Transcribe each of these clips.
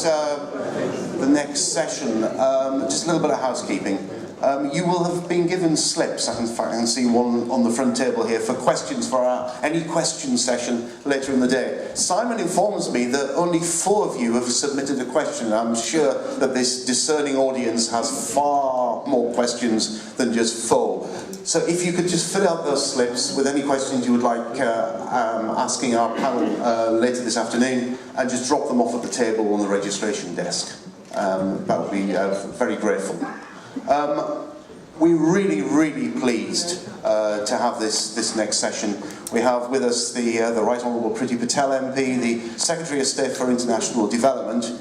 the next session, just a little bit of housekeeping. You will have been given slips, in fact I can see one on the front table here, for questions for any question session later in the day. Simon informs me that only 4 of you have submitted a question. I'm sure that this discerning audience has far more questions than just 4. So if you could just fill out those slips with any questions you would like asking our panel later this afternoon, and just drop them off at the table on the registration desk. That would be very grateful. We're really pleased to have this next session. We have with us the Right Honourable Priti Patel MP, the Secretary of State for International Development,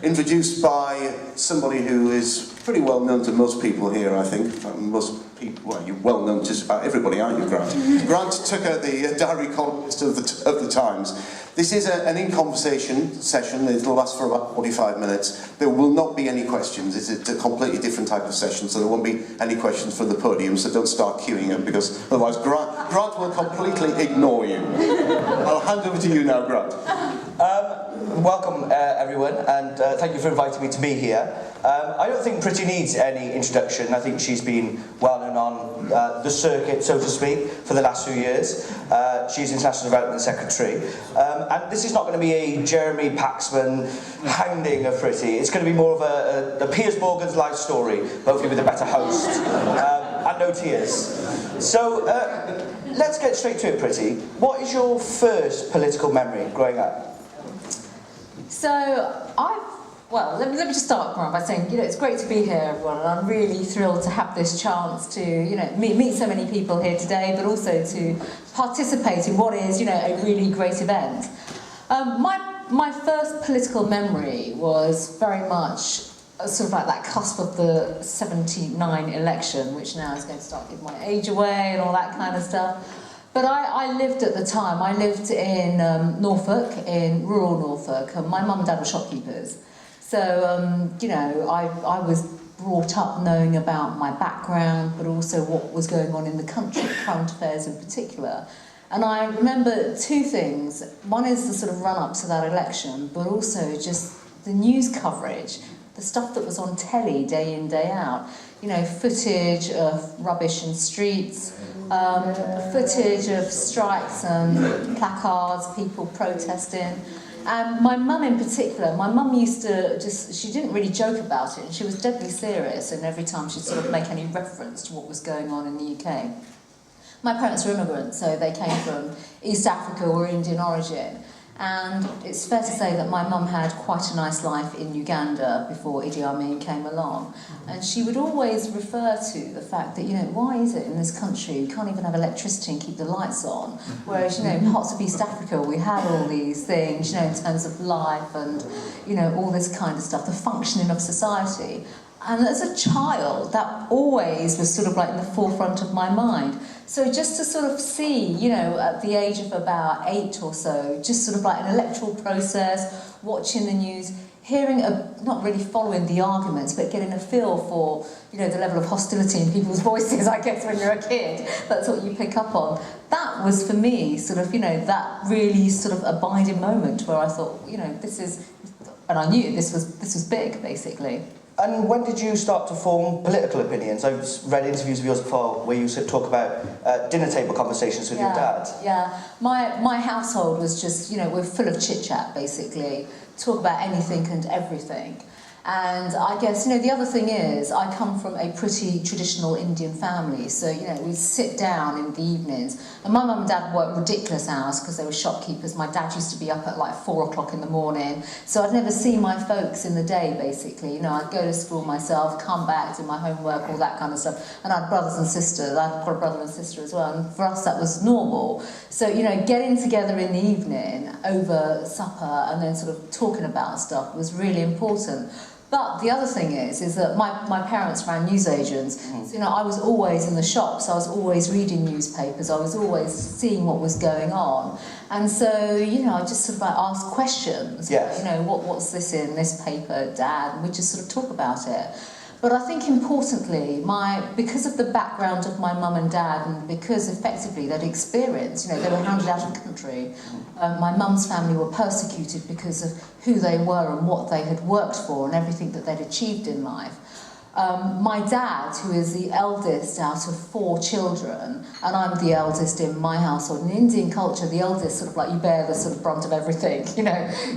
introduced by somebody who is pretty well known to most people here, I think. Most people, well, you're well known to just about everybody, aren't you, Grant? Grant Tucker, the diary columnist of the Times. This is an in-conversation session. It'll last for about 45 minutes. There will not be any questions. It's a completely different type of session, so there won't be any questions from the podium, so don't start queuing up, because otherwise Grant will completely ignore you. I'll hand over to you now, Grant. Welcome, everyone, and thank you for inviting me to be here. I don't think Priti needs any introduction. I think she's been well known on the circuit, so to speak, for the last few years. She's International Development Secretary. And this is not going to be a Jeremy Paxman hounding of Priti. It's going to be more of a Piers Morgan's life story, hopefully with a better host, and no tears. So, let's get straight to it, Priti. What is your first political memory growing up? So, well, let me just start by saying, it's great to be here, everyone, and I'm really thrilled to have this chance to, meet so many people here today, but also to participate in what is, a really great event. My first political memory was very much sort of like that cusp of the 79 election, which now is going to start giving my age away and all that kind of stuff. But I lived at the time, I lived in Norfolk, in rural Norfolk, and my mum and dad were shopkeepers. So, I was brought up knowing about my background, but also what was going on in the country, current affairs in particular. And I remember 2 things. One is the sort of run-up to that election, but also just the news coverage, the stuff that was on telly day in, day out. Footage of rubbish in streets, footage of strikes and placards, people protesting. And my mum in particular, my mum used to she didn't really joke about it, and she was deadly serious, and every time she'd sort of make any reference to what was going on in the UK. My parents were immigrants, so they came from East Africa or Indian origin. And it's fair to say that my mum had quite a nice life in Uganda before Idi Amin came along. And she would always refer to the fact that, why is it in this country we can't even have electricity and keep the lights on? Whereas, in parts of East Africa we had all these things, in terms of life and, all this kind of stuff, the functioning of society. And as a child, that always was sort of like in the forefront of my mind. So just to sort of see, at the age of about 8 or so, just sort of like an electoral process, watching the news, hearing, not really following the arguments, but getting a feel for, the level of hostility in people's voices, I guess, when you're a kid. That's what you pick up on. That was, for me, sort of, that really sort of abiding moment where I thought, this is, and I knew this was big, basically. And when did you start to form political opinions? I've read interviews of yours before where you sort of talk about dinner table conversations with your dad. Yeah, my household was just, we're full of chit-chat, basically. Talk about anything and everything. And I guess, the other thing is, I come from a pretty traditional Indian family, so, we'd sit down in the evenings, and my mum and dad worked ridiculous hours because they were shopkeepers. My dad used to be up at like 4 o'clock in the morning, so I'd never see my folks in the day, basically. I'd go to school myself, come back, do my homework, all that kind of stuff, and I had brothers and sisters. I've got a brother and sister as well, and for us that was normal. So, getting together in the evening over supper and then sort of talking about stuff was really important. But the other thing is that my parents ran newsagents. So, I was always in the shops, I was always reading newspapers, I was always seeing what was going on. And so, I just sort of like ask questions. Yes. What's this in this paper, Dad? And we just sort of talk about it. But I think importantly, because of the background of my mum and dad, and because effectively they'd experienced, they were hounded out of the country. My mum's family were persecuted because of who they were and what they had worked for and everything that they'd achieved in life. My dad, who is the eldest out of 4 children, and I'm the eldest in my household. In Indian culture, the eldest sort of like you bear the sort of brunt of everything.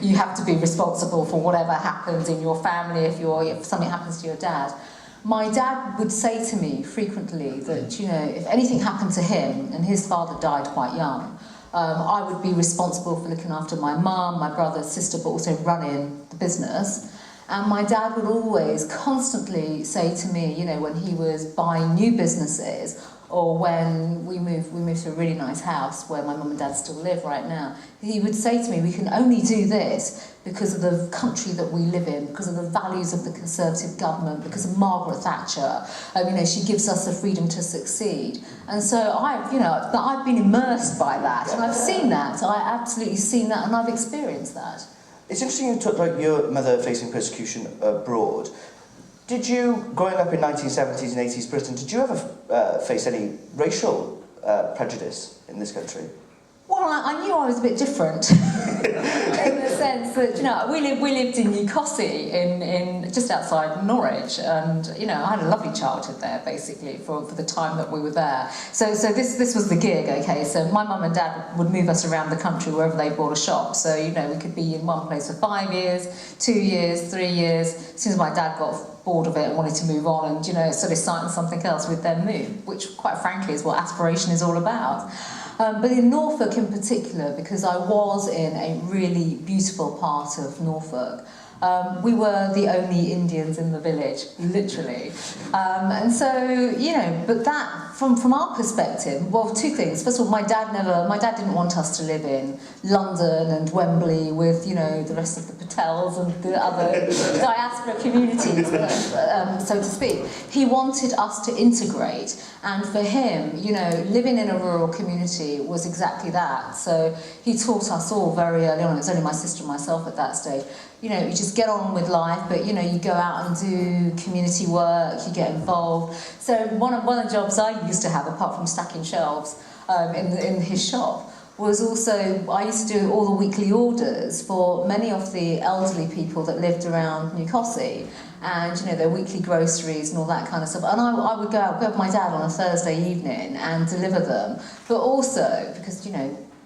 You have to be responsible for whatever happens in your family if something happens to your dad. My dad would say to me frequently that, if anything happened to him, and his father died quite young, I would be responsible for looking after my mum, my brother, sister, but also running the business. And my dad would always constantly say to me, when he was buying new businesses, or when we moved to a really nice house where my mum and dad still live right now, he would say to me, we can only do this because of the country that we live in, because of the values of the Conservative government, because of Margaret Thatcher. She gives us the freedom to succeed. And so I've been immersed by that, and I've seen that. I absolutely seen that, and I've experienced that. It's interesting you talked about your mother facing persecution abroad. Did you, growing up in 1970s and 80s Britain, did you ever face any racial prejudice in this country? Well, I knew I was a bit different in the sense that, we lived in Newcastle, in just outside Norwich, and, I had a lovely childhood there, basically, for the time that we were there. So this was the gig, okay? So my mum and dad would move us around the country wherever they bought a shop. So, we could be in one place for 5 years, 2 years, 3 years. As soon as my dad got bored of it and wanted to move on and, sort of start something else, we'd then move, which, quite frankly, is what aspiration is all about. But in Norfolk in particular, because I was in a really beautiful part of Norfolk, we were the only Indians in the village, literally. And so, but that, from our perspective, well, 2 things. First of all, my dad didn't want us to live in London and Wembley with, the rest of the Patels and the other diaspora communities, so to speak. He wanted us to integrate, and for him, living in a rural community was exactly that. So he taught us all very early on. It was only my sister and myself at that stage. You just get on with life, but you go out and do community work, you get involved. So one of the jobs I used to have, apart from stacking shelves in his shop, was also I used to do all the weekly orders for many of the elderly people that lived around Newcastle, and their weekly groceries and all that kind of stuff. And I would go with my dad on a Thursday evening and deliver them, but also because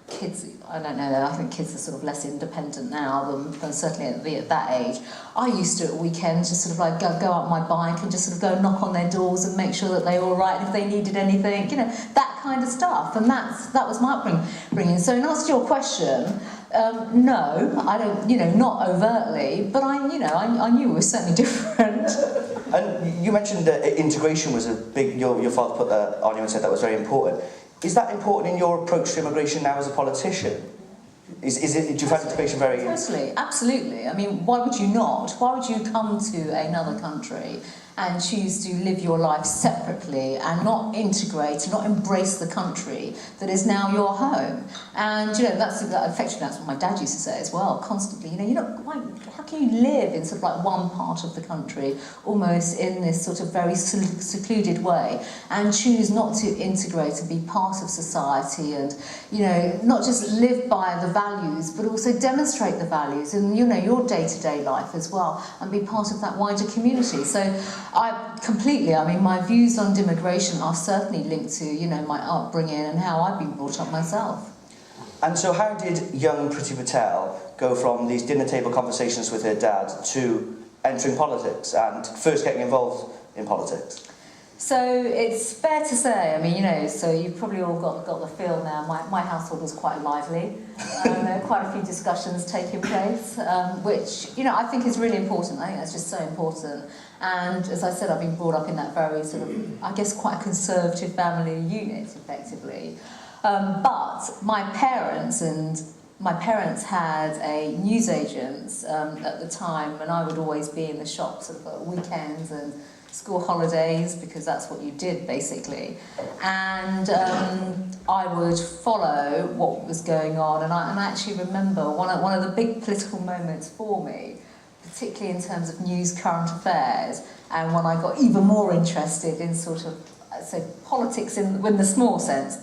kids, I don't know, I think kids are sort of less independent now than certainly at that age. I used to at weekends just sort of like go out my bike and just sort of go knock on their doors and make sure that they were all right, and if they needed anything, that kind of stuff. And that was my upbringing. So in answer to your question, no, I don't, not overtly, but I knew it was certainly different. And you mentioned that integration was a big, your father put that on you and said that was very important. Is that important in your approach to immigration now as a politician? Do you find integration very... Totally, absolutely. I mean, why would you not? Why would you come to another country and choose to live your life separately and not integrate, not embrace the country that is now your home? And, that's what my dad used to say as well, constantly. How can you live in sort of like one part of the country, almost in this sort of very secluded way, and choose not to integrate and be part of society and, not just live by the values, but also demonstrate the values in, your day-to-day life as well, and be part of that wider community. So my views on immigration are certainly linked to, my upbringing and how I've been brought up myself. And so how did young Priti Patel go from these dinner table conversations with her dad to entering politics and first getting involved in politics? So it's fair to say, so you've probably all got the feel now, my household was quite lively. There were quite a few discussions taking place, which, I think is really important. I think that's just so important. And as I said, I've been brought up in that very sort of, I guess, quite a conservative family unit, effectively. But my parents had a newsagent at the time, and I would always be in the shop sort of at weekends and school holidays, because that's what you did basically. And I would follow what was going on, and I actually remember one of the big political moments for me particularly in terms of news, current affairs, and when I got even more interested in sort of, say, politics in the small sense,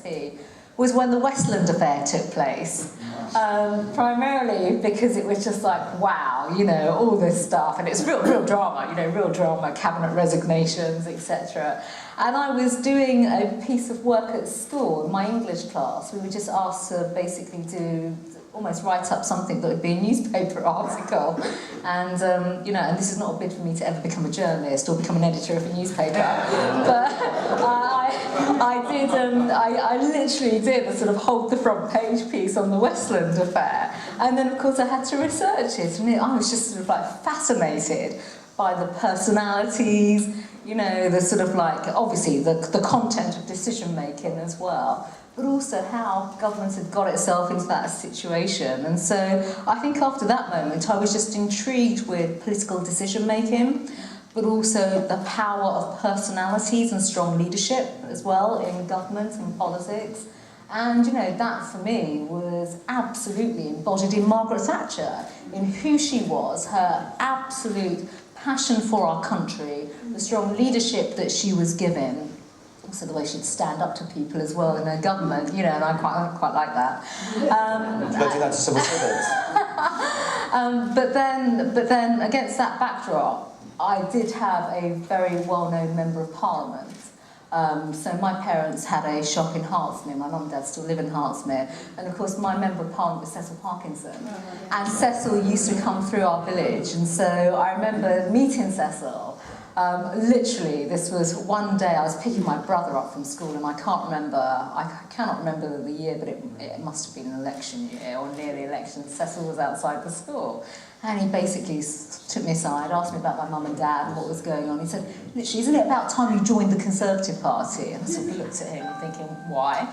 was when the Westland affair took place. Primarily because it was just like, wow, you know, all this stuff, and it's real drama, you know, real drama, cabinet resignations, etc. And I was doing a piece of work at school in my English class. We were just asked to basically almost write up something that would be a newspaper article. And, you know, and this is not a bid for me to ever become a journalist or become an editor of a newspaper, but I literally did a sort of hold the front page piece on the Westland affair. And then, of course, I had to research it, and I was just sort of like fascinated by the personalities, you know, the sort of like, obviously, the content of decision-making as well, but also how government had got itself into that situation. And so I think after that moment, I was just intrigued with political decision-making, but also the power of personalities and strong leadership as well in government and politics. And, you know, that for me was absolutely embodied in Margaret Thatcher, in who she was, her absolute passion for our country, the strong leadership that she was given, also the way she'd stand up to people as well in her government, you know, and I quite like that. But do that to civil servants. But then against that backdrop, I did have a very well-known Member of Parliament. So my parents had a shop in Hartsmere. My mum and dad still live in Hartsmere. And of course my Member of Parliament was Cecil Parkinson. And Cecil used to come through our village. And so I remember meeting Cecil. Literally, this was one day I was picking my brother up from school, and I cannot remember the year, but it must have been an election year or near the election. Cecil was outside the school, and he basically took me aside, asked me about my mum and dad and what was going on. He said, literally, isn't it about time you joined the Conservative Party? And I sort of looked at him thinking, why?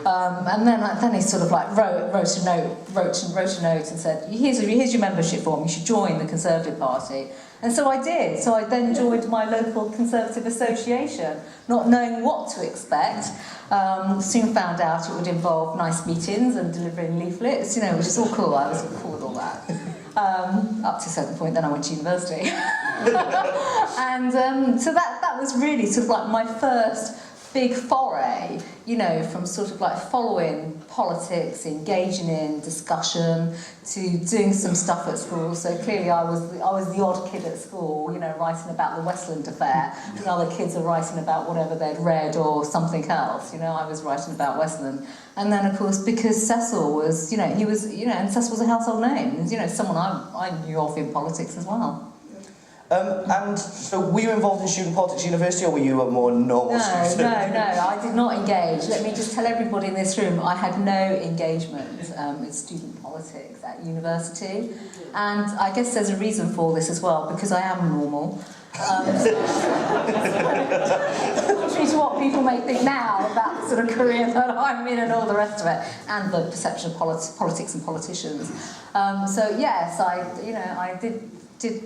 And then he sort of like wrote a note and said, here's your membership form, you should join the Conservative Party. And so I did. So I then joined my local Conservative association, not knowing what to expect. Soon found out it would involve nice meetings and delivering leaflets, you know, which is all cool. I was cool with all that. Up to a certain point, then I went to university. And so that was really sort of like my first big foray, you know, from sort of like following politics, engaging in discussion, to doing some stuff at school. So clearly I was the odd kid at school, you know, writing about the Westland affair, and other kids are writing about whatever they'd read or something else, you know. I was writing about Westland. And then, of course, because Cecil was, you know, he was, you know, and Cecil was a household name, and, you know, someone I knew of in politics as well. And so were you involved in student politics at university, or were you a more normal student? No, I did not engage. Let me just tell everybody in this room, I had no engagement with student politics at university. And I guess there's a reason for this as well, because I am normal. Contrary to what people may think now about the sort of career that I'm in and all the rest of it, and the perception of politics and politicians. So yes, I did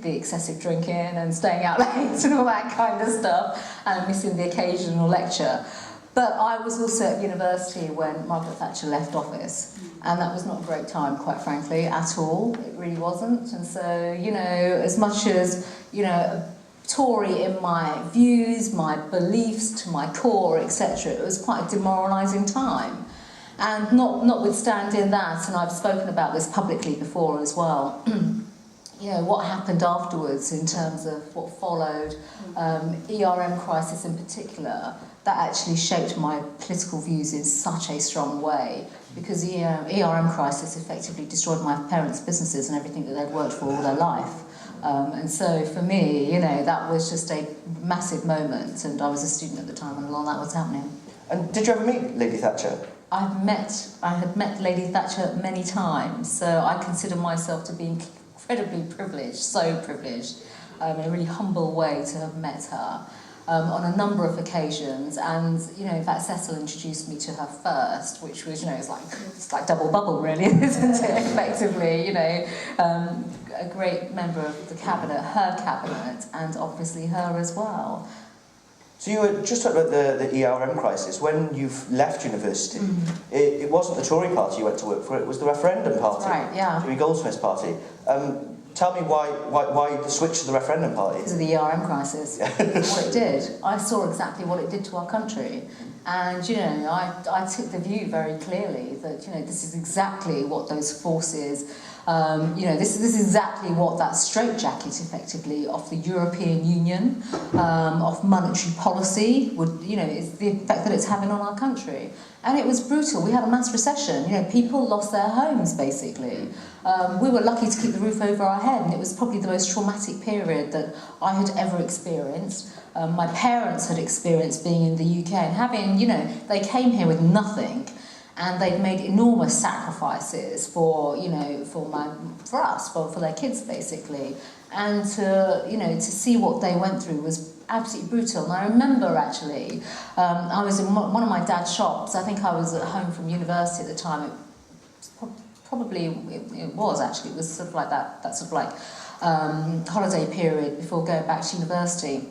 the excessive drinking and staying out late and all that kind of stuff, and missing the occasional lecture. But I was also at university when Margaret Thatcher left office, and that was not a great time, quite frankly, at all. It really wasn't. And so, you know, as much as, you know, a Tory in my views, my beliefs to my core, etc., it was quite a demoralising time. And notwithstanding that, and I've spoken about this publicly before as well, you know, what happened afterwards in terms of what followed, ERM crisis in particular, that actually shaped my political views in such a strong way, because the ERM crisis effectively destroyed my parents' businesses and everything that they'd worked for all their life. And so for me, you know, that was just a massive moment, and I was a student at the time when all that was happening. And did you ever meet Lady Thatcher? I had met Lady Thatcher many times, so I consider myself to be incredibly privileged, so privileged, in a really humble way to have met her on a number of occasions. And, you know, in fact, Cecil introduced me to her first, which was, you know, it's like double bubble, really, isn't it, effectively, you know, a great member of the cabinet, her cabinet, and obviously her as well. So you were just talking about the ERM crisis. When you've left university, it wasn't the Tory party you went to work for, it was the Referendum Party. That's right, yeah. Jimmy Goldsmith's party. tell me why the switch to the Referendum Party? Because of the ERM crisis. What it did. I saw exactly what it did to our country. And, you know, I took the view very clearly that, you know, this is exactly what those forces, you know, this is exactly what that straitjacket, effectively, of the European Union, of monetary policy, would, you know, is the effect that it's having on our country. And it was brutal. We had a mass recession. You know, people lost their homes, basically. We were lucky to keep the roof over our head, and it was probably the most traumatic period that I had ever experienced. My parents had experienced being in the UK and having, you know, they came here with nothing, and they'd made enormous sacrifices for, you know, for us, for their kids, basically. And to, you know, to see what they went through was absolutely brutal. And I remember, actually, I was in one of my dad's shops. I think I was at home from university at the time. It was sort of like that sort of like holiday period before going back to university.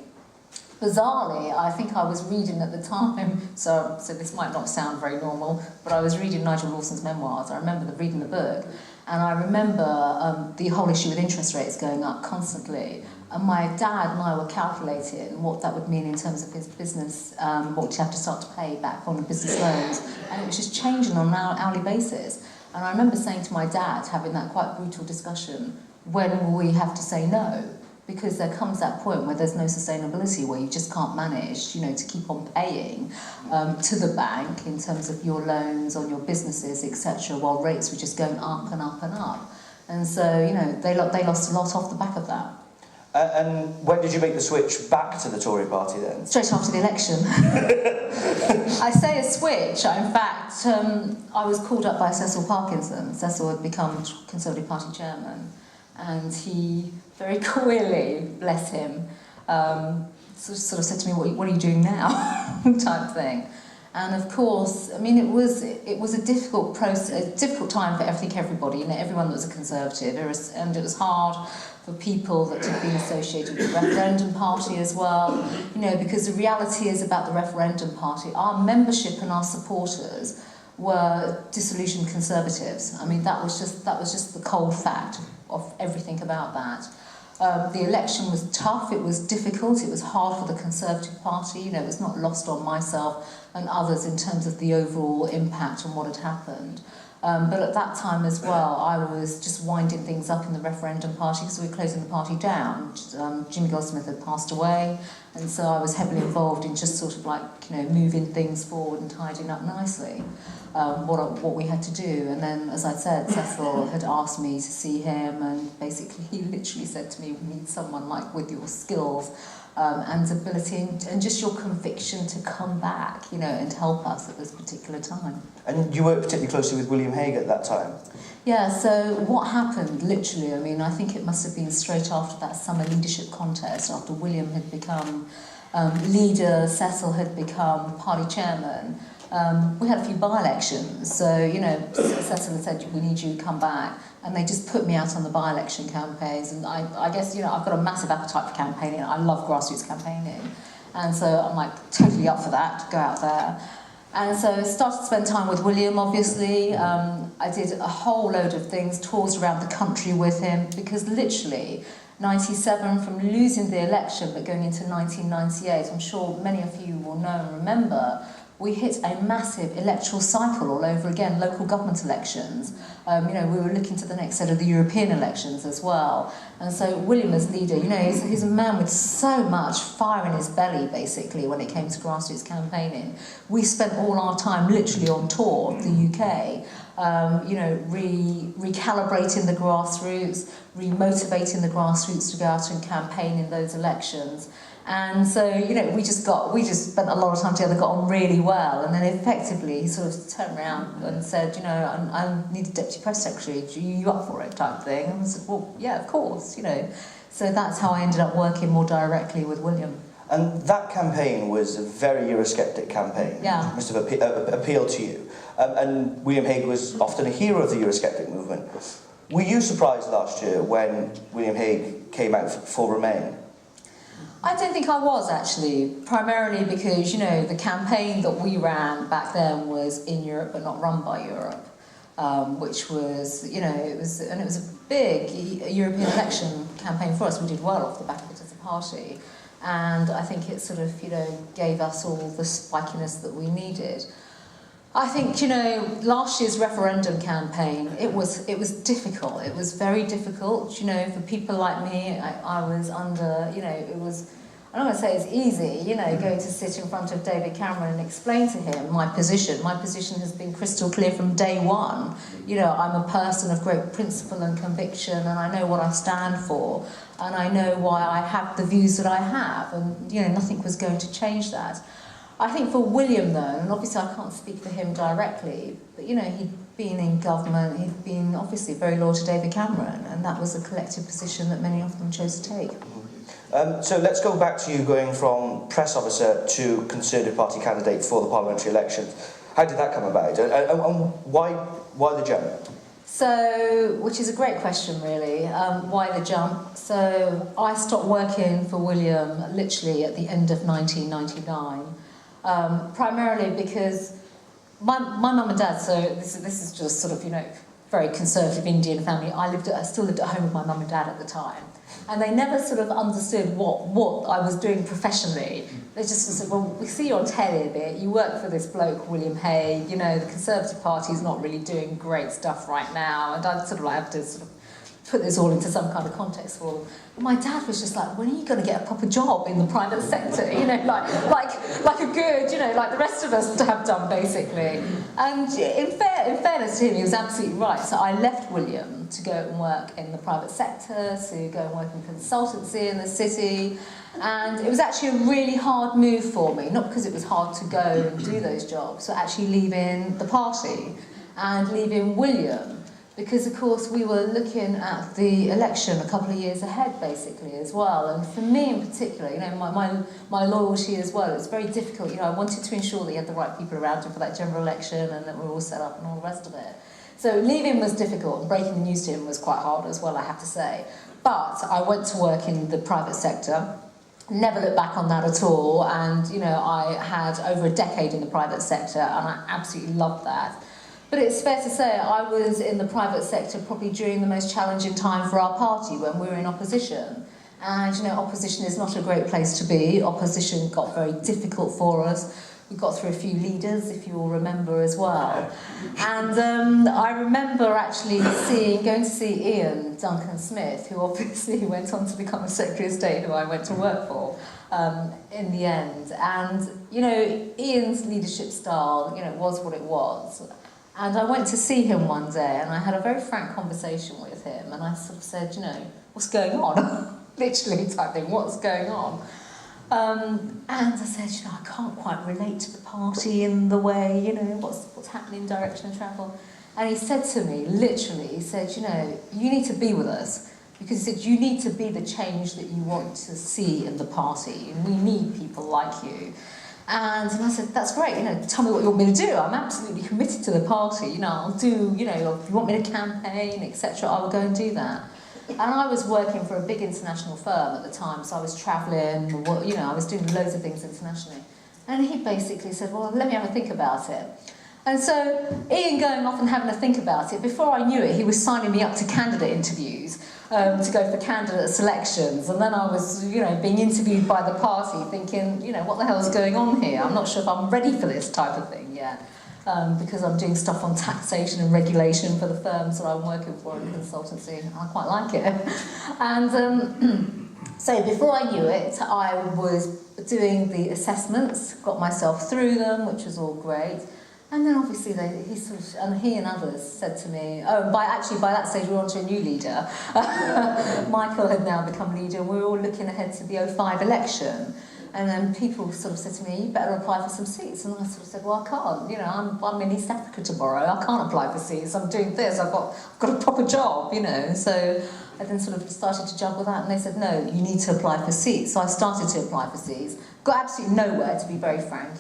Bizarrely, I think I was reading at the time, so this might not sound very normal, but I was reading Nigel Lawson's memoirs. I remember reading the book, and I remember the whole issue with interest rates going up constantly. And my dad and I were calculating what that would mean in terms of his business, what you have to start to pay back on the business loans, and it was just changing on an hourly basis. And I remember saying to my dad, having that quite brutal discussion, when will we have to say no? Because there comes that point where there's no sustainability, where you just can't manage, you know, to keep on paying to the bank in terms of your loans on your businesses, etc., while rates were just going up and up and up. And so, you know, they lost a lot off the back of that. And when did you make the switch back to the Tory party then? Straight after the election. I say a switch. In fact, I was called up by Cecil Parkinson. Cecil had become Conservative Party chairman, and he very coyly, bless him, sort of said to me, what are you doing now? type thing. And of course, I mean, it was a difficult process, a difficult time for everybody, you know, everyone that was a Conservative, and it was hard for people that had been associated with the Referendum Party as well, you know, because the reality is about the Referendum Party, our membership and our supporters were disillusioned Conservatives. I mean, that was just the cold fact of everything about that. The election was tough, it was difficult, it was hard for the Conservative Party, you know, it was not lost on myself and others in terms of the overall impact on what had happened. But at that time as well, I was just winding things up in the Referendum Party because we were closing the party down. Jimmy Goldsmith had passed away, and so I was heavily involved in just sort of like, you know, moving things forward and tidying up nicely what we had to do. And then, as I said, Cecil had asked me to see him, and basically he literally said to me, we need someone like with your skills and ability and just your conviction to come back, you know, and help us at this particular time. And you worked particularly closely with William Hague at that time? Yeah, so what happened, literally, I mean, I think it must have been straight after that summer leadership contest, after William had become leader, Cecil had become party chairman. We had a few by-elections, so, you know, Cecil had said, we need you to come back, and they just put me out on the by-election campaigns, and I guess, you know, I've got a massive appetite for campaigning. I love grassroots campaigning, and so I'm like totally up for that, to go out there. And so I started to spend time with William, obviously. I did a whole load of things, tours around the country with him, because literally 97, from losing the election but going into 1998, I'm sure many of you will know and remember, we hit a massive electoral cycle all over again, local government elections. You know, we were looking to the next set of the European elections as well. And so William as leader, you know, he's a man with so much fire in his belly, basically, when it came to grassroots campaigning. We spent all our time literally on tour of the UK, you know, recalibrating the grassroots, remotivating the grassroots to go out and campaign in those elections. And so, you know, we just spent a lot of time together, got on really well, and then effectively he sort of turned around and said, you know, I need a deputy press secretary, are you up for it, type thing? And I said, well, yeah, of course, you know. So that's how I ended up working more directly with William. And that campaign was a very Eurosceptic campaign. Yeah. It must have appealed to you. And William Hague was often a hero of the Eurosceptic movement. Were you surprised last year when William Hague came out for Remain? I don't think I was, actually, primarily because, you know, the campaign that we ran back then was in Europe but not run by Europe. which was, you know, it was a big European election campaign for us. We did well off the back of it as a party. And I think it sort of, you know, gave us all the spikiness that we needed. I think, you know, last year's referendum campaign, it was difficult. It was very difficult, you know, for people like me. I was under, you know, it was, I'm not going to say it's easy, you know, going to sit in front of David Cameron and explain to him my position. My position has been crystal clear from day one. You know, I'm a person of great principle and conviction, and I know what I stand for, and I know why I have the views that I have, and, you know, nothing was going to change that. I think for William, though, and obviously I can't speak for him directly, but, you know, he'd been in government, he'd been obviously very loyal to David Cameron, and that was a collective position that many of them chose to take. So let's go back to you going from press officer to Conservative Party candidate for the parliamentary elections. How did that come about, and why the jump? So, which is a great question, really. Why the jump? So, I stopped working for William literally at the end of 1999, primarily because my mum and dad. So this is just sort of, you know, very conservative Indian family. I still lived at home with my mum and dad at the time. And they never sort of understood what I was doing professionally. They just said, well, we see you on telly a bit, you work for this bloke, William Hague, you know, the Conservative Party is not really doing great stuff right now. And I'd sort of like have to sort of put this all into some kind of context for them. But my dad was just like, when are you going to get a proper job in the private sector? You know, like a good, you know, like the rest of us have done, basically. And in fairness to him, he was absolutely right. So I left William to go and work in the private sector, to go and work in consultancy in the city. And it was actually a really hard move for me, not because it was hard to go and do those jobs, but actually leaving the party and leaving William. Because, of course, we were looking at the election a couple of years ahead, basically, as well. And for me in particular, you know, my loyalty as well, it was very difficult. You know, I wanted to ensure that you had the right people around you for that general election and that we were all set up and all the rest of it. So leaving was difficult, and breaking the news to him was quite hard as well, I have to say. But I went to work in the private sector, never looked back on that at all. And, you know, I had over a decade in the private sector, and I absolutely loved that. But it's fair to say I was in the private sector probably during the most challenging time for our party, when we were in opposition. And, you know, opposition is not a great place to be. Opposition got very difficult for us. We got through a few leaders, if you all remember as well. And I remember actually going to see Ian Duncan Smith, who obviously went on to become a Secretary of State, who I went to work for in the end. And, you know, Ian's leadership style, you know, was what it was. And I went to see him one day, and I had a very frank conversation with him, and I sort of said, you know, what's going on? Literally type thing, what's going on? And I said, you know, I can't quite relate to the party in the way, you know, what's happening in direction of travel. And he said to me, literally, he said, you know, you need to be with us, because he said, you need to be the change that you want to see in the party, and we need people like you. And I said, that's great, you know, tell me what you want me to do. I'm absolutely committed to the party, you know, I'll do, you know, if you want me to campaign, etc., I will go and do that. And I was working for a big international firm at the time, so I was travelling, you know, I was doing loads of things internationally. And he basically said, well, let me have a think about it. And so Ian going off and having a think about it, before I knew it, he was signing me up to candidate interviews, to go for candidate selections. And then I was, you know, being interviewed by the party thinking, you know, what the hell is going on here? I'm not sure if I'm ready for this type of thing yet. Because I'm doing stuff on taxation and regulation for the firms that I'm working for in consultancy. I quite like it. And so before I knew it, I was doing the assessments, got myself through them, which was all great. And then obviously he and others said to me, oh, by that stage we were on to a new leader. Michael had now become leader, and we were all looking ahead to the 2005 election. And then people sort of said to me, you better apply for some seats. And I sort of said, well, I can't. You know, I'm in East Africa tomorrow. I can't apply for seats. I'm doing this. I've got a proper job, you know. So I then sort of started to juggle that. And they said, no, you need to apply for seats. So I started to apply for seats. Got absolutely nowhere, to be very frank.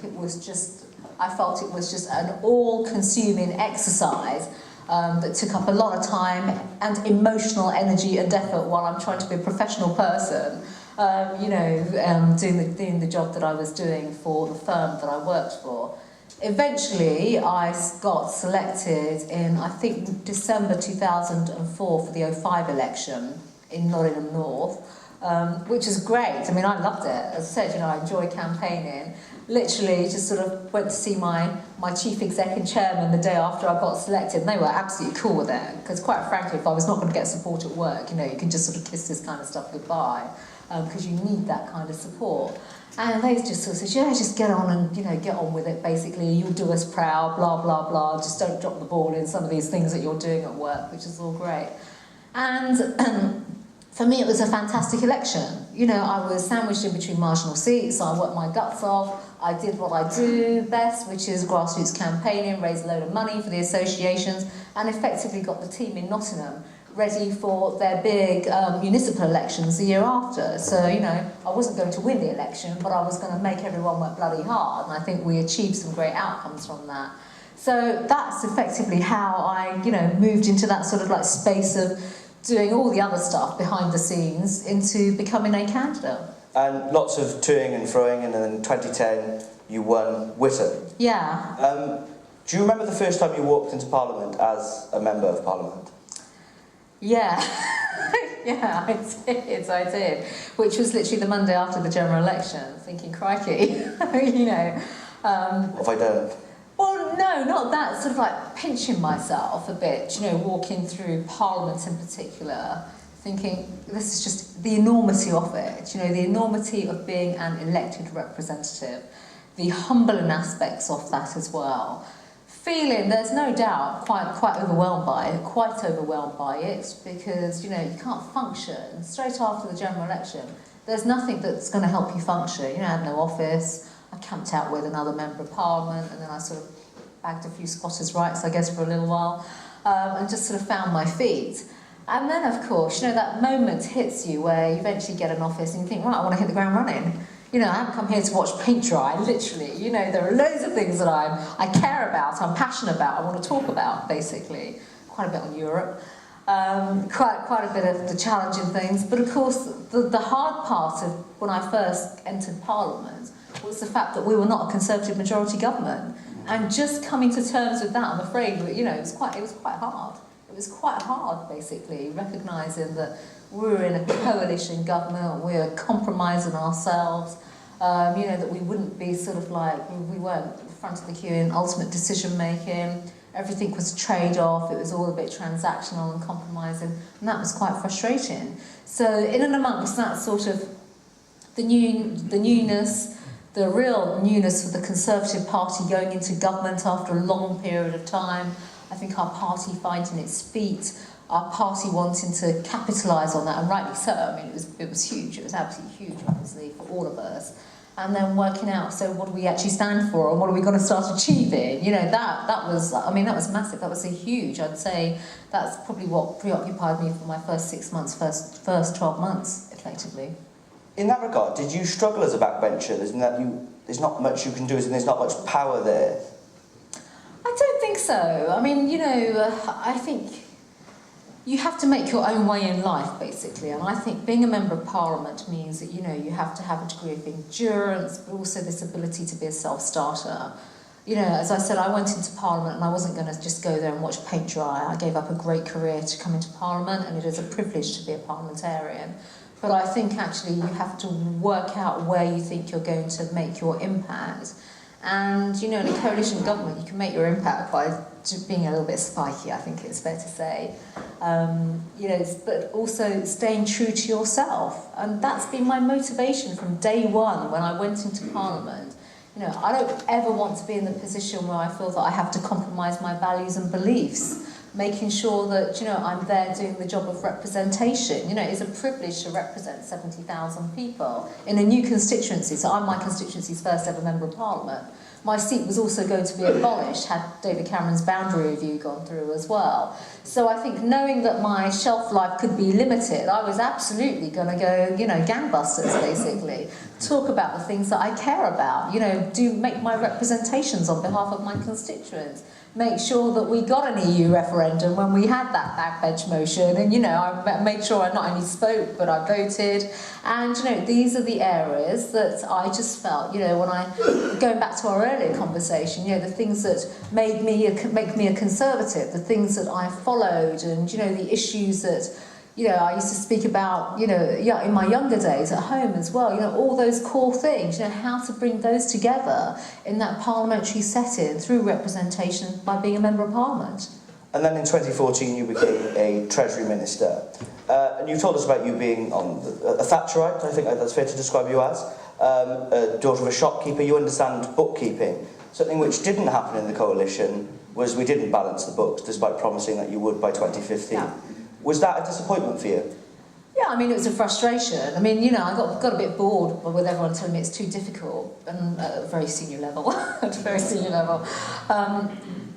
I felt it was just an all-consuming exercise that took up a lot of time and emotional energy and effort while I'm trying to be a professional person. You know, doing the job that I was doing for the firm that I worked for. Eventually, I got selected in, I think, December 2004 for the 05 election in Nottingham North, which is great. I mean, I loved it. As I said, I enjoy campaigning. Literally, just sort of went to see my chief exec and chairman the day after I got selected, and they were absolutely cool with it. Because quite frankly, if I was not going to get support at work, you can just sort of kiss this kind of stuff goodbye, because you need that kind of support. And they just sort of said, yeah, just get on and, get on with it, basically. You'll do us proud, blah, blah, blah. Just don't drop the ball in some of these things that you're doing at work, which is all great. And for me, it was a fantastic election. I was sandwiched in between marginal seats. I worked my guts off. I did what I do best, which is grassroots campaigning, raised a load of money for the associations, and effectively got the team in Nottingham ready for their big municipal elections the year after. So, I wasn't going to win the election, but I was going to make everyone work bloody hard, and I think we achieved some great outcomes from that. So that's effectively how I, moved into that sort of like space of doing all the other stuff behind the scenes into becoming a candidate. And lots of toing and froing, and then in 2010 you won Whittam. Yeah. Do you remember the first time you walked into Parliament as a Member of Parliament? Yeah. Yeah, I did. Which was literally the Monday after the general election, thinking, crikey, What have I done? Well, no, not that, sort of like pinching myself a bit, walking through Parliament in particular, thinking this is just the enormity of it, the enormity of being an elected representative, the humbling aspects of that as well. Feeling, there's no doubt, quite overwhelmed by it, because, you can't function. Straight after the general election, there's nothing that's going to help you function. I had no office. I camped out with another Member of Parliament, and then I sort of bagged a few squatters' rights, I guess, for a little while, and just sort of found my feet. And then, of course, that moment hits you where you eventually get an office and you think, right, I want to hit the ground running. I haven't come here to watch paint dry, literally. There are loads of things that I care about, I'm passionate about, I want to talk about, basically. Quite a bit on Europe. Quite a bit of the challenging things. But, of course, the hard part of when I first entered Parliament was the fact that we were not a Conservative majority government. And just coming to terms with that, I'm afraid, it was quite hard. It was quite hard, basically, recognising that we were in a coalition government, we were compromising ourselves, that we wouldn't be sort of like, we weren't front of the queue in ultimate decision making. Everything was trade-off, it was all a bit transactional and compromising, and that was quite frustrating. So in and amongst that sort of the newness, the real newness for the Conservative Party going into government after a long period of time, I think our party finding its feet, our party wanting to capitalise on that, and rightly so. I mean, it was huge. It was absolutely huge, obviously, for all of us. And then working out, so what do we actually stand for, and what are we going to start achieving? That was massive. That was a huge. I'd say that's probably what preoccupied me for my first 6 months, first 12 months, effectively. In that regard, did you struggle as a backbencher? There's not much you can do, and there's not much power there. I don't think so. I mean, I think you have to make your own way in life, basically. And I think being a Member of Parliament means that, you have to have a degree of endurance, but also this ability to be a self-starter. As I said, I went into Parliament and I wasn't going to just go there and watch paint dry. I gave up a great career to come into Parliament, and it is a privilege to be a parliamentarian. But I think actually you have to work out where you think you're going to make your impact. And, in a coalition government, you can make your impact by being a little bit spiky, I think it's fair to say. But also staying true to yourself. And that's been my motivation from day one when I went into Parliament. I don't ever want to be in the position where I feel that I have to compromise my values and beliefs. Making sure that, I'm there doing the job of representation. It's a privilege to represent 70,000 people in a new constituency. So I'm my constituency's first ever Member of Parliament. My seat was also going to be abolished had David Cameron's boundary review gone through as well. So I think knowing that my shelf life could be limited, I was absolutely going to go, gangbusters, basically. Talk about the things that I care about, make my representations on behalf of my constituents. make sure that we got an EU referendum when we had that backbench motion. And, I made sure I not only spoke, but I voted. And, these are the areas that I just felt, when going back to our earlier conversation, the things that make me a conservative, the things that I followed, and, the issues that, I used to speak about, in my younger days at home as well, all those core things, how to bring those together in that parliamentary setting through representation by being a member of parliament. And then in 2014 you became a Treasury Minister. And you told us about you being a Thatcherite, I think that's fair to describe you as, a daughter of a shopkeeper. You understand bookkeeping. Something which didn't happen in the coalition was we didn't balance the books, despite promising that you would by 2015. Yeah. Was that a disappointment for you? Yeah, it was a frustration. I got a bit bored with everyone telling me it's too difficult, and at a very senior level,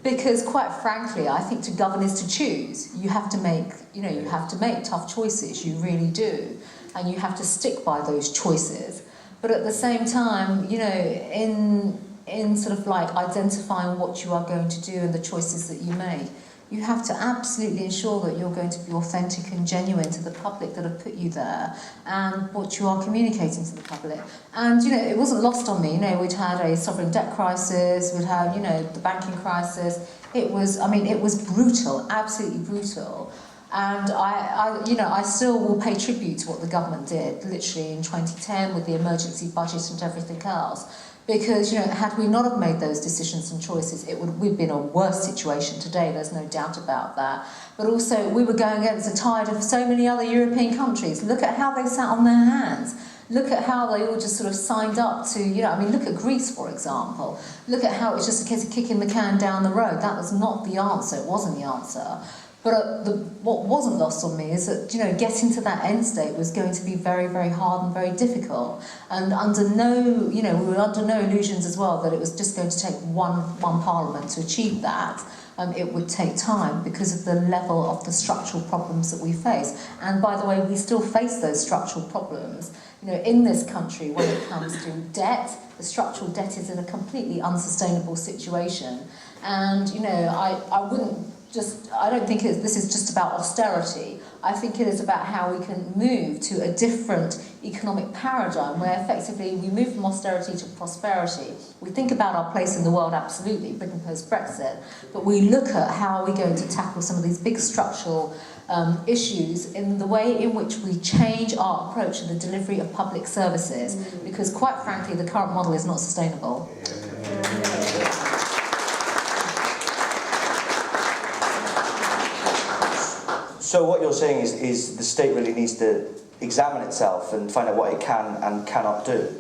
because quite frankly, I think to govern is to choose. You have to make tough choices. You really do, and you have to stick by those choices. But at the same time, in sort of like identifying what you are going to do and the choices that you make, you have to absolutely ensure that you're going to be authentic and genuine to the public that have put you there and what you are communicating to the public. And, it wasn't lost on me. We'd had a sovereign debt crisis, we'd had, the banking crisis. It was brutal, absolutely brutal. And I still will pay tribute to what the government did, literally in 2010 with the emergency budget and everything else. Because, had we not have made those decisions and choices, we'd been in a worse situation today, there's no doubt about that. But also, we were going against the tide of so many other European countries. Look at how they sat on their hands. Look at how they all just sort of signed up to, look at Greece, for example. Look at how it was just a case of kicking the can down the road. That was not the answer, it wasn't the answer. But what wasn't lost on me is that, getting to that end state was going to be very, very hard and very difficult. And we were under no illusions as well that it was just going to take one parliament to achieve that. It would take time because of the level of the structural problems that we face. And by the way, we still face those structural problems. In this country, when it comes to debt, the structural debt is in a completely unsustainable situation. And, I don't think this is just about austerity. I think it is about how we can move to a different economic paradigm where effectively we move from austerity to prosperity. We think about our place in the world, absolutely, Britain post-Brexit, but we look at how we're going to tackle some of these big structural issues in the way in which we change our approach to the delivery of public services, because quite frankly, the current model is not sustainable. So what you're saying is the state really needs to examine itself and find out what it can and cannot do.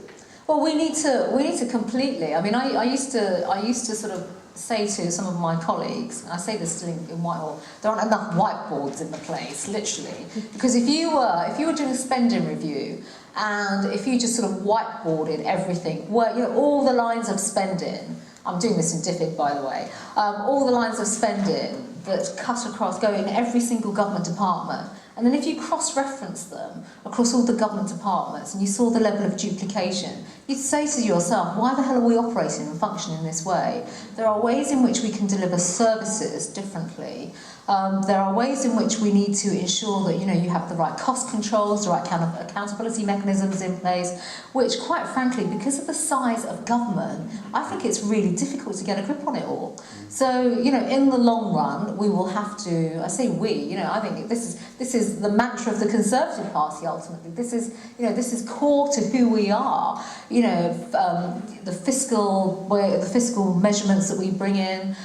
Well, we need to completely. I used to sort of say to some of my colleagues, and I say this still in Whitehall, there aren't enough whiteboards in the place, literally, because if you were doing a spending review and if you just sort of whiteboarded everything, all the lines of spending. I'm doing this in DFID, by the way. All the lines of spending that cut across, go in every single government department. And then if you cross-reference them across all the government departments and you saw the level of duplication, you'd say to yourself, why the hell are we operating and functioning this way? There are ways in which we can deliver services differently. There are ways in which we need to ensure that you have the right cost controls, the right kind of accountability mechanisms in place, which quite frankly, because of the size of government, I think it's really difficult to get a grip on it all. So, in the long run, we will have to, I say we, I think this is the mantra of the Conservative Party ultimately. This is core to who we are. The fiscal measurements that we bring in,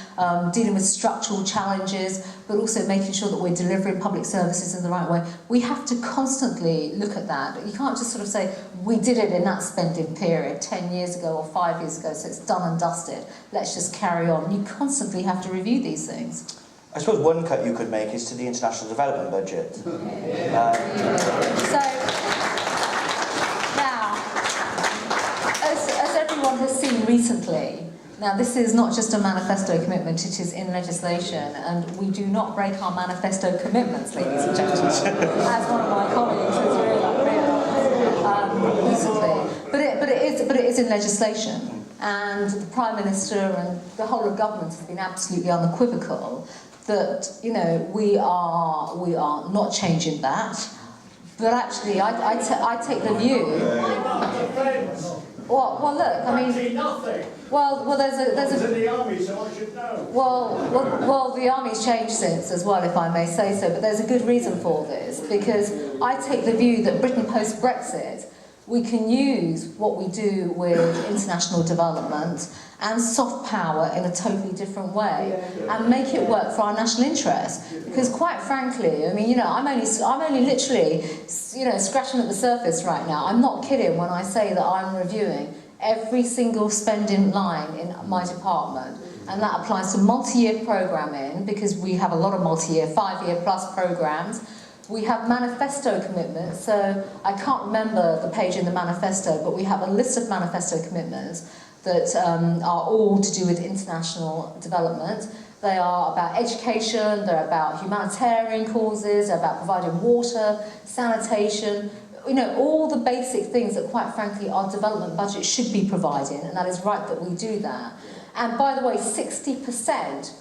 dealing with structural challenges, but also making sure that we're delivering public services in the right way. We have to constantly look at that. You can't just sort of say, we did it in that spending period 10 years ago or 5 years ago, so it's done and dusted. Let's just carry on. You constantly have to review these things. I suppose one cut you could make is to the international development budget. So, now, as everyone has seen recently, now this is not just a manifesto commitment, it is in legislation, and we do not break our manifesto commitments, ladies and gentlemen, as one of my colleagues has realised recently. But it is in legislation. and the Prime Minister and the whole of government has been absolutely unequivocal that, you know, we are not changing that. But actually, I take the view. Well, look, I mean. Well, there's a. in the army, so I should know. Well, the army's changed since as well, if I may say so. But there's a good reason for this, because I take the view that Britain post Brexit, we can use what we do with international development and soft power in a totally different way and make it work for our national interest. Because quite frankly, I mean, you know, I'm only literally, you know, scratching at the surface right now. I'm not kidding when I say that I'm reviewing every single spending line in my department, and that applies to multi-year programming, because we have a lot of multi-year, 5-year plus programs. We have manifesto commitments, so I can't remember the page in the manifesto, but we have a list of manifesto commitments that are all to do with international development. They are about education, they're about humanitarian causes, they're about providing water, sanitation, you know, all the basic things that, quite frankly, our development budget should be providing, and that is right that we do that. And by the way, 60%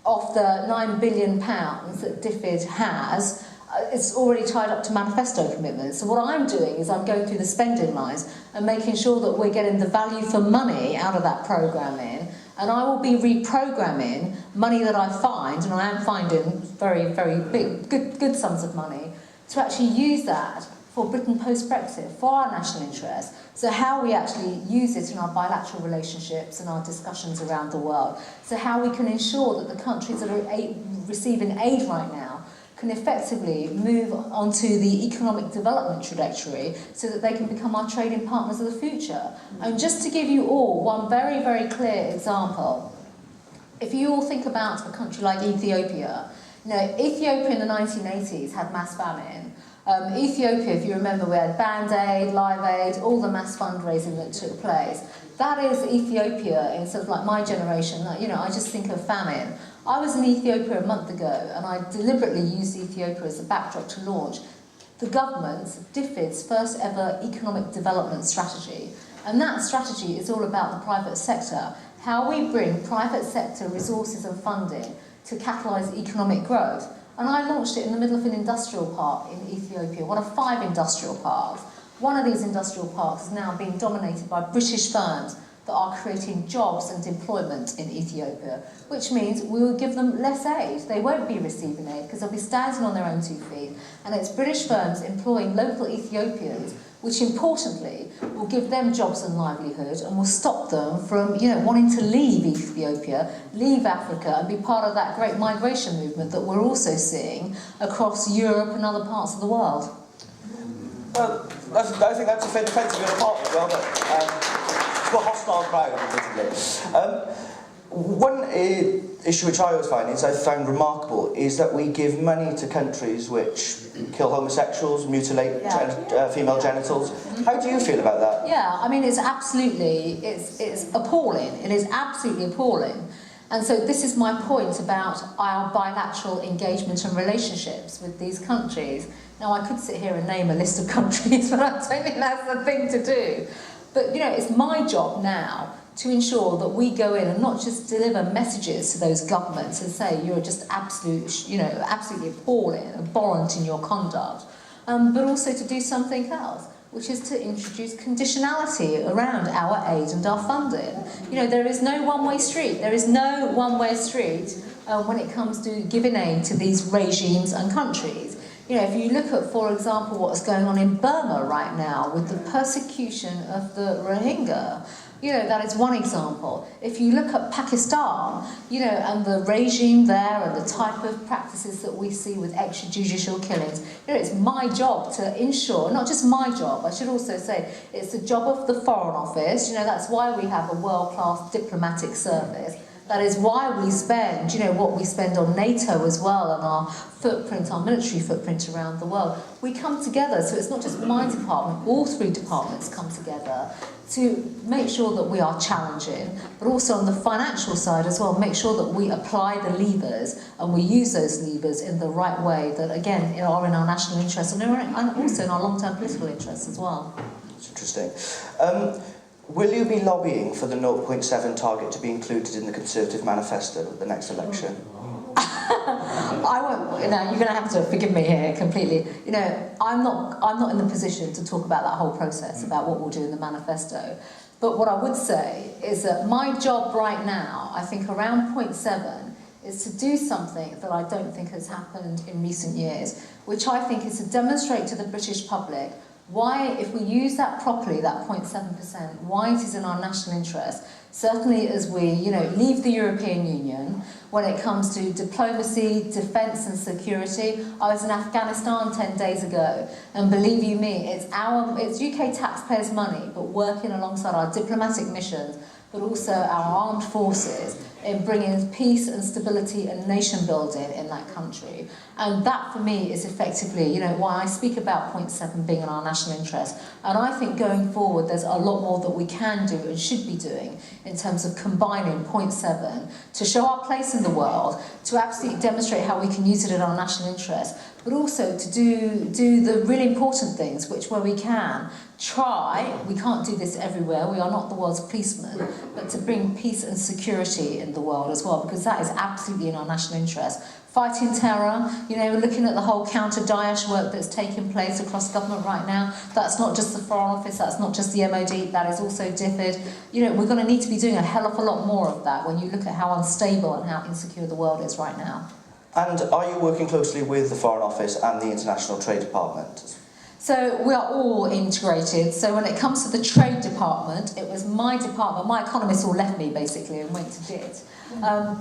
of the £9 billion that DFID has, it's already tied up to manifesto commitments. So what I'm doing is I'm going through the spending lines and making sure that we're getting the value for money out of that programming, and I will be reprogramming money that I find, and I am finding very, very big, good sums of money, to actually use that for Britain post-Brexit, for our national interest. So how we actually use it in our bilateral relationships and our discussions around the world. So how we can ensure that the countries that are receiving aid right now can effectively move onto the economic development trajectory so that they can become our trading partners of the future. And just to give you all one very, very clear example, if you all think about a country like Ethiopia, you know, Ethiopia in the 1980s had mass famine. Ethiopia, if you remember, we had Band-Aid, Live Aid, all the mass fundraising that took place. That is Ethiopia in sort of like my generation. You know, I just think of famine. I was in Ethiopia a month ago, and I deliberately used Ethiopia as a backdrop to launch the government's, DFID's, first ever economic development strategy. And that strategy is all about the private sector, how we bring private sector resources and funding to catalyse economic growth. And I launched it in the middle of an industrial park in Ethiopia, one of 5 industrial parks. One of these industrial parks is now being dominated by British firms that are creating jobs and employment in Ethiopia, which means we will give them less aid. They won't be receiving aid because they'll be standing on their own 2 feet. And it's British firms employing local Ethiopians, which importantly will give them jobs and livelihood and will stop them from, you know, wanting to leave Ethiopia, leave Africa, and be part of that great migration movement that we're also seeing across Europe and other parts of the world. Well, I think that's a defensive of part as well, but it's got a hostile crowd, admittedly. One issue which I always find is I've found remarkable is that we give money to countries which kill homosexuals, mutilate female genitals. How do you feel about that? Yeah, I mean, it's absolutely, it's appalling. It is absolutely appalling. And so this is my point about our bilateral engagement and relationships with these countries. Now, I could sit here and name a list of countries, but I don't think that's the thing to do. But, you know, it's my job now to ensure that we go in and not just deliver messages to those governments and say you're just absolutely appalling, abhorrent in your conduct, but also to do something else, which is to introduce conditionality around our aid and our funding. You know, there is no one-way street. There is no one-way street when it comes to giving aid to these regimes and countries. You know, if you look at, for example, what's going on in Burma right now with the persecution of the Rohingya, you know, that is one example. If you look at Pakistan, you know, and the regime there and the type of practices that we see with extrajudicial killings, you know, it's my job to ensure, not just my job, I should also say, it's the job of the Foreign Office. You know, that's why we have a world-class diplomatic service. That is why we spend, you know, what we spend on NATO as well and our footprint, our military footprint around the world. We come together, so it's not just my department, all 3 departments come together to make sure that we are challenging, but also on the financial side as well, make sure that we apply the levers and we use those levers in the right way that, again, are in our national interests and also in our long-term political interests as well. That's interesting. Will you be lobbying for the 0.7 target to be included in the Conservative manifesto at the next election? I won't. You know, you're going to have to forgive me here completely. You know, I'm not in the position to talk about that whole process, about what we'll do in the manifesto. But what I would say is that my job right now, I think around 0.7, is to do something that I don't think has happened in recent years, which I think is to demonstrate to the British public why, if we use that properly, that 0.7%, why it is in our national interest, certainly as we, you know, leave the European Union, when it comes to diplomacy, defence and security. I was in Afghanistan 10 days ago, and believe you me, it's UK taxpayers' money, but working alongside our diplomatic missions, but also our armed forces, in bringing peace and stability and nation building in that country. And that for me is effectively, you know, why I speak about 0.7 being in our national interest. And I think going forward there's a lot more that we can do and should be doing in terms of combining 0.7 to show our place in the world, to absolutely demonstrate how we can use it in our national interest, but also to do the really important things, which where we can try, we can't do this everywhere, we are not the world's policemen, but to bring peace and security in the world as well, because that is absolutely in our national interest. Fighting terror, you know, we're looking at the whole counter-Daesh work that's taking place across government right now. That's not just the Foreign Office, that's not just the MOD, that is also DFID. You know, we're going to need to be doing a hell of a lot more of that when you look at how unstable and how insecure the world is right now. And are you working closely with the Foreign Office and the International Trade Department? So we are all integrated. So when it comes to the Trade Department, it was my department. My economists all left me basically and went to DIT.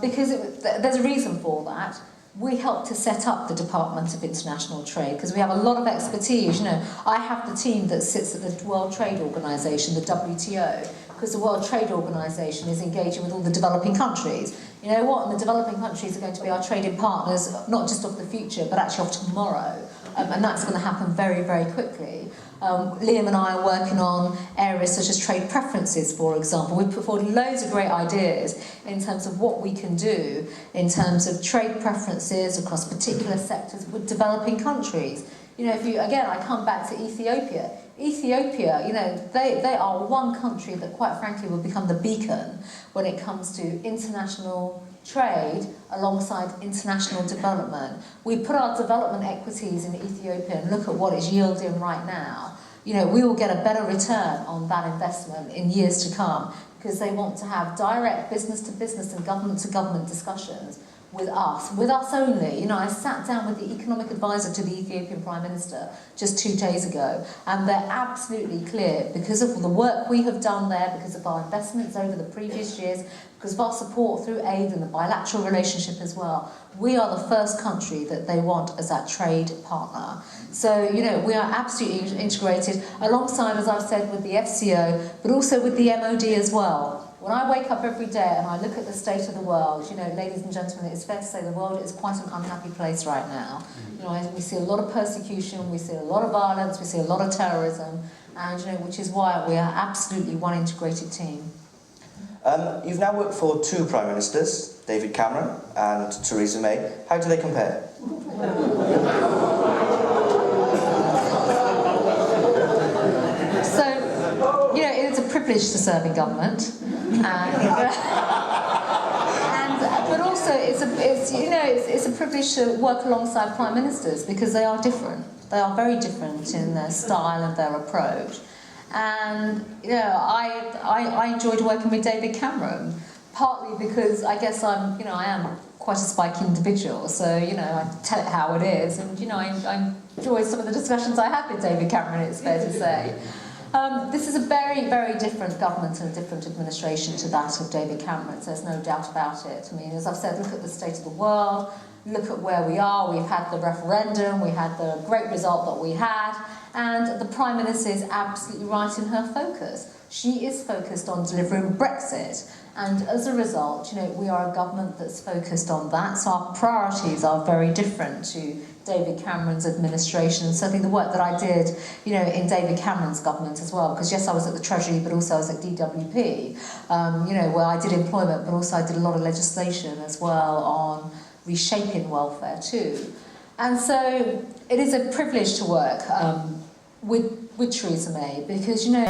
Because there's a reason for that. We helped to set up the Department of International Trade because we have a lot of expertise. You know, I have the team that sits at the World Trade Organization, the WTO, because the World Trade Organization is engaging with all the developing countries. You know what? And the developing countries are going to be our trading partners, not just of the future, but actually of tomorrow. And that's going to happen very, very quickly. Liam and I are working on areas such as trade preferences, for example. We've put forward loads of great ideas in terms of what we can do in terms of trade preferences across particular sectors with developing countries. You know, again, I come back to Ethiopia. Ethiopia, you know, they are one country that quite frankly will become the beacon when it comes to international trade alongside international development. We put our development equities in Ethiopia and look at what it's yielding right now. You know, we will get a better return on that investment in years to come because they want to have direct business-to-business and government-to-government discussions with us only. You know, I sat down with the economic advisor to the Ethiopian Prime Minister just 2 days ago, and they're absolutely clear because of the work we have done there, because of our investments over the previous years, because of our support through aid and the bilateral relationship as well. We are the first country that they want as that trade partner. So, you know, we are absolutely integrated alongside, as I've said, with the FCO, but also with the MOD as well. When I wake up every day and I look at the state of the world, you know, ladies and gentlemen, it's fair to say the world is quite an unhappy place right now. You know, we see a lot of persecution, we see a lot of violence, we see a lot of terrorism, and, you know, which is why we are absolutely one integrated team. You've now worked for 2 Prime Ministers, David Cameron and Theresa May. How do they compare? So, you know, it is a privilege to serve in government. But also it's a privilege to work alongside Prime Ministers because they are different. They are very different in their style and their approach. And you know, I enjoyed working with David Cameron, partly because I guess I am quite a spiky individual, so you know I tell it how it is, and you know I enjoy some of the discussions I have with David Cameron. It's fair to say. This is a very, very different government and a different administration to that of David Cameron, so there's no doubt about it. I mean, as I've said, look at the state of the world, look at where we are. We've had the referendum, we had the great result that we had, and the Prime Minister is absolutely right in her focus. She is focused on delivering Brexit, and as a result, you know, we are a government that's focused on that, so our priorities are very different to David Cameron's administration, and certainly the work that I did, you know, in David Cameron's government as well, because yes, I was at the Treasury, but also I was at DWP, you know, where I did employment, but also I did a lot of legislation as well on reshaping welfare too. And so it is a privilege to work with Theresa May, because, you know,